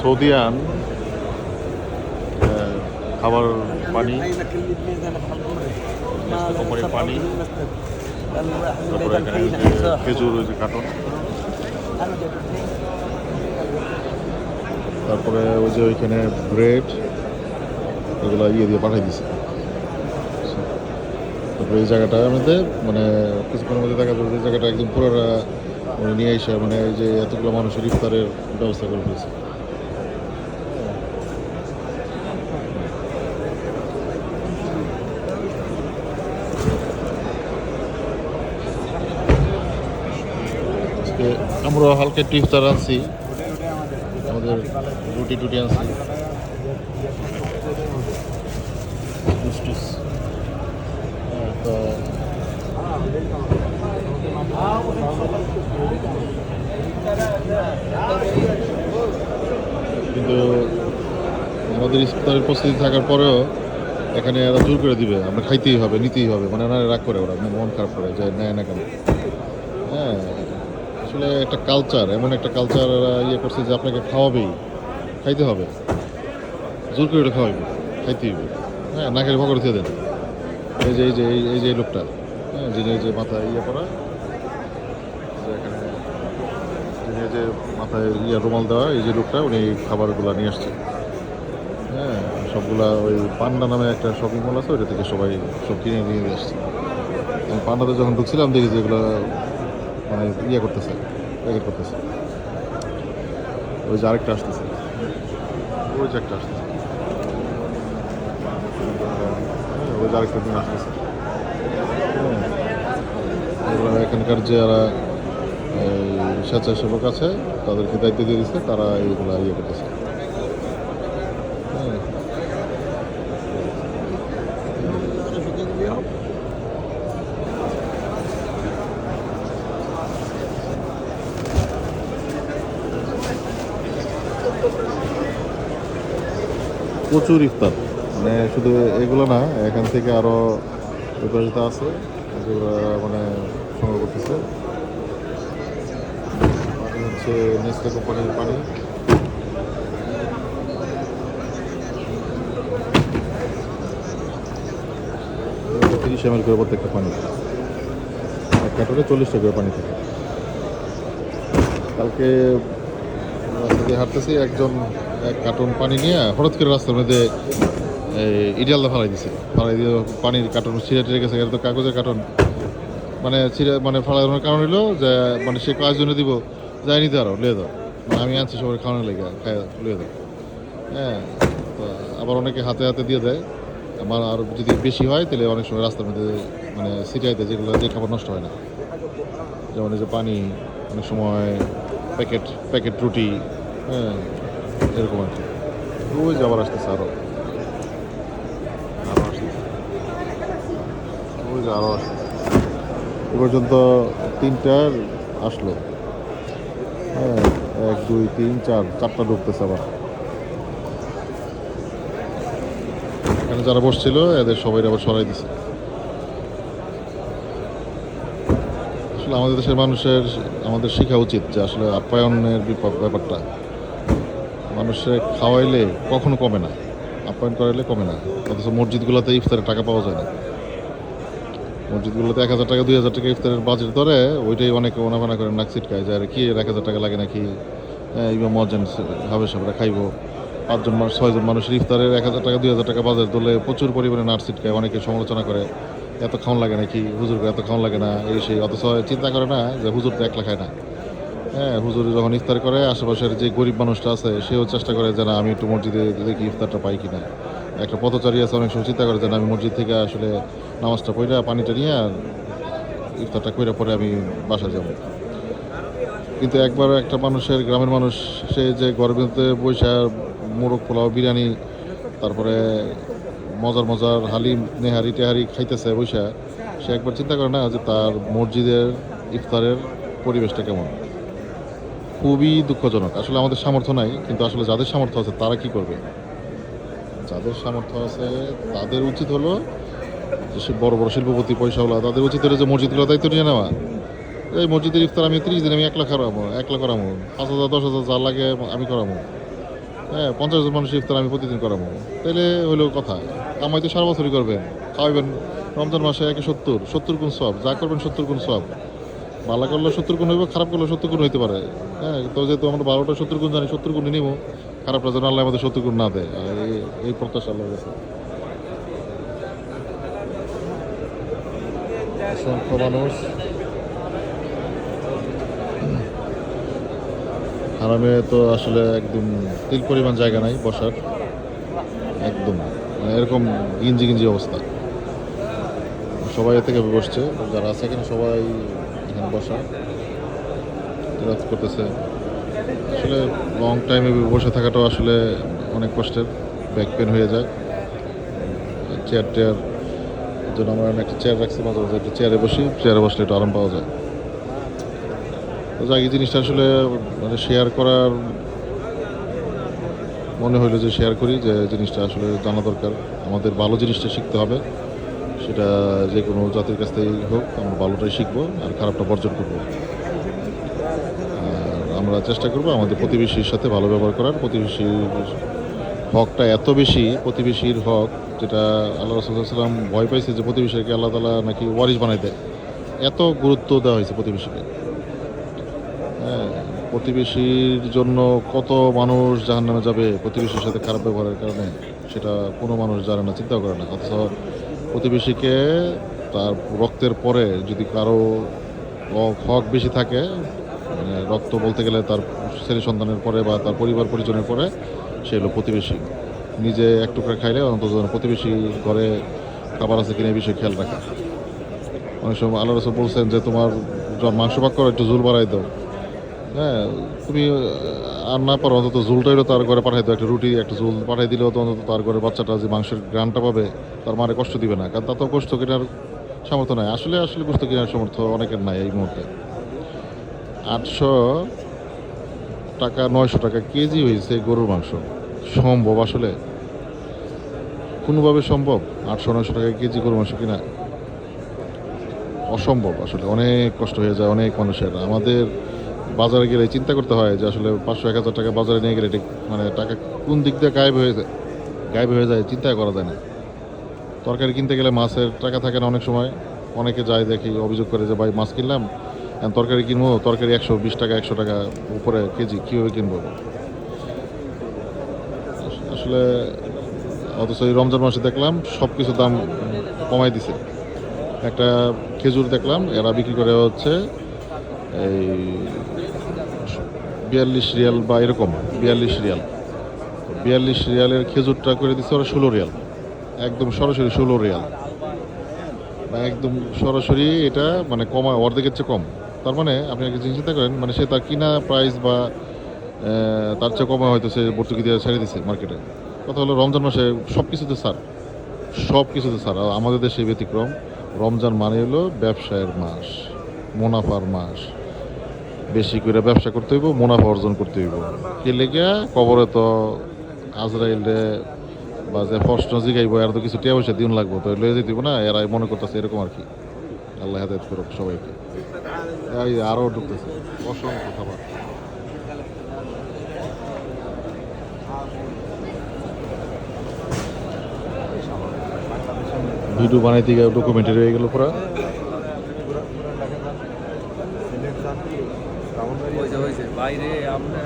সৌদিয়ান খাবার পানি, কোম্পানির পানি, তারপরে এখানে খেজুর ওই যে কার্টন, তারপরে ওই যে ওইখানে ব্রেড, এগুলো ইয়ে দিয়ে পাঠাই দিছে। তারপরে এই জায়গাটার মধ্যে মানে কিছুক্ষণের মধ্যে দেখা যাবে যে জায়গাটা একদম পুরোটা নিয়ে এসে মানে এই যে এতগুলো মানুষের ইফতারের ব্যবস্থা করে ফেলছে। আমরা হালকা একটু ইফতার আনছি, আমাদের রুটি টুটি আনছি, তো কিন্তু আমাদের ইফতারের প্রস্তুতি থাকার পরেও এখানে এরা জোর করে দিবে, আমরা খাইতেই হবে, নিতেই হবে, মানে ওরা রাগ করে, ওরা মন খারাপ করে যে নেয় না কেন। হ্যাঁ, আসলে একটা কালচার, এমন একটা কালচার ইয়ে করছে যে আপনাকে খাওয়াবেই, খাইতে হবে, জোর করে খাওয়াইবে, খাইতেই হবে। হ্যাঁ, না খেলে ভগর দিয়ে দেন। এই যে এই যে এই যে লোকটা, হ্যাঁ, যিনি এই যে মাথায় ইয়ে করা, এখানে যিনি এই যে মাথায় ইয়ে রুমাল দেওয়া, এই যে লোকটা, উনি খাবারগুলো নিয়ে আসছে। হ্যাঁ, সবগুলা ওই পান্ডা নামে একটা শপিং মল আছে, ওইটা থেকে সবাই সব কিনে নিয়ে আসছে। আমি পান্ডাতে যখন ঢুকছিলাম দেখি যে এগুলো মানে ইয়ে করতেছে, প্যাকেট করতেছে। ওই যে আরেকটা আসতেছে, ওই যে একটা আসতেছে, ওই যে আরেকটা দিন আসতেছে। এগুলো এখানকার যারা স্বেচ্ছাসেবক আছে তাদেরকে দায়িত্ব দিয়ে দিচ্ছে, তারা এইগুলো ইয়ে করতেছে। প্রচুর ইফতার, মানে শুধু এগুলো না, এখান থেকে আরও বিপরীত আছে যেগুলো মানে সংগ্রহ করতেছে। পানি হচ্ছে নেসলে কোম্পানির পানি, 30 ml করে প্রত্যেকটা পানি, এক কার্টনে 40টা করে পানি থাকে। কালকে রাস্তা দিয়ে হাঁটতেছি, একজন এক কার্টন পানি নিয়ে হঠাৎ করে রাস্তার মধ্যে ইডিয়ালদা ফালাই দিছে, ফালাই দিয়ে পানির কার্টন ছিঁড়ে টিড়ে গেছে। এটা তো কাগজের কার্টন, মানে ছিঁড়ে মানে ফালানোর কারণ হলো যে মানে সে কাজ জন্য দিব, যাই নিতে আরো লিয়ে দাও, মানে আমি আনছি সবাই খাওয়ানোর লেগে, খাই লিয়ে দাও। হ্যাঁ, তো আবার অনেকে হাতে হাতে দিয়ে দেয়। আমার আর যদি বেশি হয় তাহলে অনেক সময় রাস্তার মধ্যে মানে ছিটাই দেয়, যেগুলো যে খাবার নষ্ট হয় না, যেমন এই যে পানি, অনেক সময় প্যাকেট রুটি, হ্যাঁ, এরকম আর কি। ওই যে আবার আসতেছে আরও আসতেছে, ওই যে আরও আসতেছে। এ পর্যন্ত 3টার আসলো। হ্যাঁ, 1 2 3 4টা ঢুকতেছে আবার। এখানে যারা বসছিল এদের সবাই আবার সরাই দিছে। আসলে আমাদের দেশের মানুষের, আমাদের শেখা উচিত যে আসলে আপ্যায়নের ব্যাপারটা, মানুষের খাওয়াইলে কখনো কমে না, আপ্যায়ন করাইলে কমে না। অথচ মসজিদগুলোতে ইফতারের টাকা পাওয়া যায় না। মসজিদগুলোতে 1000 টাকা 2000 টাকা ইফতারের বাজেট ধরে, ওইটাই অনেকে ওনাফানা করে নাক ছিটকায় যে আর কি 1000 টাকা লাগে নাকি, ইমাম মহাজ্জেন হবে সবরা খাইবো। 5জন মানুষ 6জন মানুষের ইফতারের 1000 টাকা 2000 টাকা বাজেট ধরলে প্রচুর পরিমাণে নাক ছিটকায়, অনেকে সমালোচনা করে এত খাওয়ান লাগে নাকি, হুজুরকে এত খাওয়ান লাগে না, এই সেই। অথচ চিন্তা করে না যে হুজুর তো একলা খায় না। হ্যাঁ, হুজুর যখন ইফতার করে আশেপাশের যে গরিব মানুষটা আছে সেও চেষ্টা করে যে না আমি একটু মসজিদে দেখি ইফতারটা পাই কিনা। একটা পথচারী আছে, অনেক সময় চিন্তা করে যে না আমি মসজিদ থেকে আসলে নামাজটা পড়ে পানিটা নিয়ে আর ইফতারটা করে পরে আমি বাসা যাব। কিন্তু একবার একটা মানুষের, গ্রামের মানুষ, সে যে গর্ভে বৈশা মোরগ পোলাও বিরিয়ানি, তারপরে মজার মজার হালিম নেহারি টেহারি খাইতেছে বৈশা, সে একবার চিন্তা করে না যে তার মসজিদের ইফতারের পরিবেশটা কেমন। খুবই দুঃখজনক। আসলে আমাদের সামর্থ্য নাই, কিন্তু আসলে যাদের সামর্থ্য আছে তারা কি করবে? যাদের সামর্থ্য আছে তাদের উচিত হলো যে সে বড় বড় শিল্পপতি পয়সাওয়ালা, তাদের উচিত হলো যে মসজিদগুলো দায়িত্ব নিয়ে নেওয়া। এই মসজিদের ইফতার আমি 30 দিন আমি 1 লাখ করাবো, 1 লাখ করাবো, 5,000 10,000 যা লাগে আমি করাবো। হ্যাঁ 50 জন মানুষের ইফতার আমি প্রতিদিন করাবো, তাহলে হইলো কথা। কামাই তো সারা বছরই করবেন, খাওয়াবেন। রমজান মাসে 70 গুণ সব, যা করবেন 70 গুণ সব। ভালো করলে 70 গুণ হইব, খারাপ করলে 70 গুণ হইতে পারে। হ্যাঁ, তো যেহেতু আমরা 12টা 70 গুণ জানি, 70 গুণই নিবো। খারাপটা যেন আল্লাহ আমাদের 70 গুণ না দেয়, আর এই প্রত্যাশা আল্লাহর কাছে। অসংখ্য মানুষ। হারামে তো আসলে একদম তিল পরিমাণ জায়গা নাই বসার, একদম মানে এরকম গিঞ্জি গিঞ্জি অবস্থা। সবাই এ থেকে বসছে, যারা আছে এখানে সবাই এখানে বসা কাজ করতেছে। আসলে লং টাইমে বসে থাকাটাও আসলে অনেক কষ্টের, ব্যাক পেন হয়ে যায়। চেয়ার টেয়ার জন্য আমরা একটা চেয়ার রাখছি, মাঝে মাঝে একটা চেয়ারে বসি, চেয়ারে বসলে একটু আরাম পাওয়া যায়। তো যাই, এই জিনিসটা আসলে মানে শেয়ার করার মনে হইলো যে শেয়ার করি, যে জিনিসটা আসলে জানা দরকার। আমাদের ভালো জিনিসটা শিখতে হবে, সেটা যে কোনো জাতির কাছ থেকেই হোক, আমরা ভালোটাই শিখবো আর খারাপটা বর্জন করবো। আর আমরা চেষ্টা করবো আমাদের প্রতিবেশীর সাথে ভালো ব্যবহার করার। প্রতিবেশীর হকটা এত বেশি, প্রতিবেশীর হক যেটা আল্লাহ রাসূলুল্লাহ সাল্লাল্লাহু আলাইহি ওয়াসাল্লাম ভয় পাইছে যে প্রতিবেশীকে আল্লাহ তাআলা নাকি ওয়ারিশ বানাই দেয়, এত গুরুত্ব দেওয়া হয়েছে প্রতিবেশীকে। হ্যাঁ, প্রতিবেশীর জন্য কত মানুষ জাহান্নামে যাবে প্রতিবেশীর সাথে খারাপ ব্যবহারের কারণে, সেটা কোনো মানুষ জানে না, চিন্তাও করে না। অথচ প্রতিবেশীকে তার রক্তের পরে যদি কারো হক বেশি থাকে, মানে রক্ত বলতে গেলে তার ছেলে সন্তানের পরে বা তার পরিবার পরিজনের পরে, সে হলো প্রতিবেশী। নিজে এক টুকরা খাইলে অন্তত প্রতিবেশী ঘরে খাবার আছে কিনা এই বিষয়ে খেয়াল রাখা। অনেক সময় আল্লাহ রাসূল বলছেন যে তোমার মাংস ভাগ করো, একটু ঝোল বাড়াই দাও। হ্যাঁ, তুমি আর না পারো অন্তত ঝোলটাইও তার ঘরে পাঠাই দাও, একটা রুটি একটা ঝোল পাঠাই দিলেও তো অন্তত তার ঘরে বাচ্চাটা যে মাংসের গ্রানটা পাবে, তার মারে কষ্ট দিবে না, কারণ তার তো গোস্ত কেনার সামর্থ্য নাই। আসলে আসলে গোস্ত কেনার সামর্থ্য অনেকের নাই এই মুহূর্তে। 800 টাকা 900 টাকা কেজি হয়েছে গরুর মাংস। সম্ভব আসলে? কোনোভাবে সম্ভব 800-900 টাকা কেজি গরুর মাংস কিনা? অসম্ভব আসলে, অনেক কষ্ট হয়ে যায় অনেক মানুষের। আমাদের বাজারে গেলে চিন্তা করতে হয় যে আসলে 500-1000 টাকা বাজারে নিয়ে গেলে ঠিক মানে টাকা কোন দিক দিয়ে গায়েব হয়ে যায়, চিন্তা করা যায় না। তরকারি কিনতে গেলে মাছের টাকা থাকে না অনেক সময়। অনেকে যায়, দেখি অভিযোগ করে যে ভাই মাছ কিনলাম, এখন তরকারি কিনবো, তরকারি 120 টাকা 100 টাকা উপরে কেজি, কীভাবে কিনবো? আসলে অথচ এই রমজান মাসে দেখলাম সব কিছুর দাম কমাই দিছে। একটা খেজুর দেখলাম এরা বিক্রি করে হচ্ছে এই 42 রিয়াল বা এরকম, 42 রিয়াল। 42 রিয়ালের খেজুরটা করে দিচ্ছে ওরা 16 রিয়াল। একদম সরাসরি 16 রিয়াল, বা একদম সরাসরি এটা মানে কমা, অর্ধেকের চেয়ে কম। তার মানে আপনি একটা জিনিস চিন্তা করেন, মানে সে তার কিনা প্রাইস বা তার চেয়ে কমে হয়তো সে ভর্তুকি দিয়ে ছেড়ে দিচ্ছে মার্কেটে। কথা হলো রমজান মাসে সব কিছুতে ছাড়, সব কিছুতে ছাড়। আর আমাদের দেশে ব্যতিক্রম। রমজান মানে হলো ব্যবসায়ের মাস, মুনাফার মাস। বেশি করে ব্যবসা করতে হইব, মুনাফা অর্জন করতে হইব। কে লেগে কবরে তো আজরাইলে বা যে প্রশ্ন জিগাইব, এর তো কিছু টিয়া পয়সা দিন লাগবো, তো লয়ে যেতে না, এরাই মনে করতেছে এরকম আর কি। আল্লাহ হেদায়েত করুক সবাইকে। এই আরও ঢুকতেছে অসংখ্য খাবার। ভিডিও বানাইতে গিয়ে ডকুমেন্টারি হয়ে গেল পুরা। বাইরে আপনার